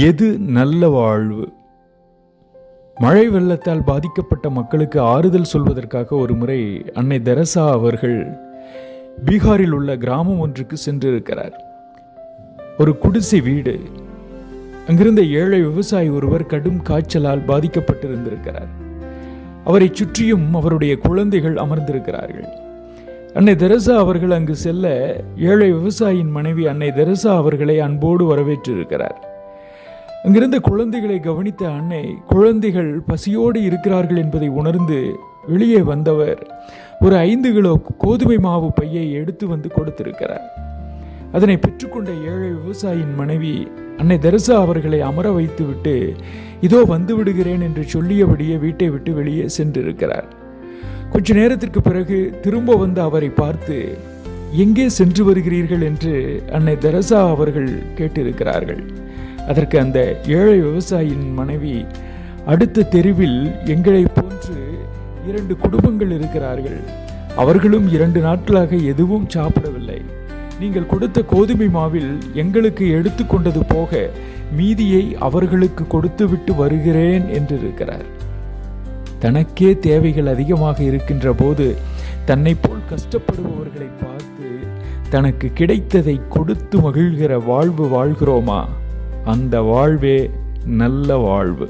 எது நல்ல வாழ்வு? மழை வெள்ளத்தால் பாதிக்கப்பட்ட மக்களுக்கு ஆறுதல் சொல்வதற்காக ஒரு முறை அன்னை தெரசா அவர்கள் பீகாரில் உள்ள கிராமம் ஒன்றுக்கு சென்றிருக்கிறார். ஒரு குடிசை வீடு. அங்கிருந்த ஏழை விவசாயி ஒருவர் கடும் காய்ச்சலால் பாதிக்கப்பட்டிருந்திருக்கிறார். அவரை சுற்றியும் அவருடைய குழந்தைகள் அமர்ந்திருக்கிறார்கள். அன்னை தெரசா அவர்கள் அங்கு செல்ல ஏழை விவசாயியின் மனைவி அன்னை தெரசா அவர்களை அன்போடு வரவேற்றிருக்கிறார். அங்கிருந்த குழந்தைகளை கவனித்த அன்னை, குழந்தைகள் பசியோடு இருக்கிறார்கள் என்பதை உணர்ந்து வெளியே வந்தவர் ஒரு 5 கிலோ கோதுமை மாவு பையை எடுத்து வந்து கொடுத்திருக்கிறார். அதனை பெற்றுக்கொண்ட ஏழை விவசாயியின் மனைவி அன்னை தெரசா அவர்களை அமர வைத்துவிட்டு, இதோ வந்து விடுகிறேன் என்று சொல்லியபடியே வீட்டை விட்டு வெளியே சென்றிருக்கிறார். கொஞ்ச நேரத்திற்கு பிறகு திரும்ப வந்து அவரை பார்த்து, எங்கே சென்று வருகிறீர்கள் என்று அன்னை தெரசா அவர்கள் கேட்டிருக்கிறார்கள். அதற்கு அந்த ஏழை விவசாயியின் மனைவி, அடுத்த தெருவில் எங்களை போன்று 2 குடும்பங்கள் இருக்கிறார்கள். அவர்களும் 2 நாட்களாக எதுவும் சாப்பிடவில்லை. நீங்கள் கொடுத்த கோதுமை மாவில் எங்களுக்கு எடுத்து கொண்டது போக மீதியை அவர்களுக்கு கொடுத்துவிட்டு வருகிறேன் என்றிருக்கிறார். தனக்கே தேவைகள் அதிகமாக இருக்கின்ற போது தன்னை போல் கஷ்டப்படுபவர்களை பார்த்து தனக்கு கிடைத்ததை கொடுத்து மகிழ்கிற வாழ்வு வாழ்கிறோமா? அந்த வாழ்வே நல்ல வாழ்வு.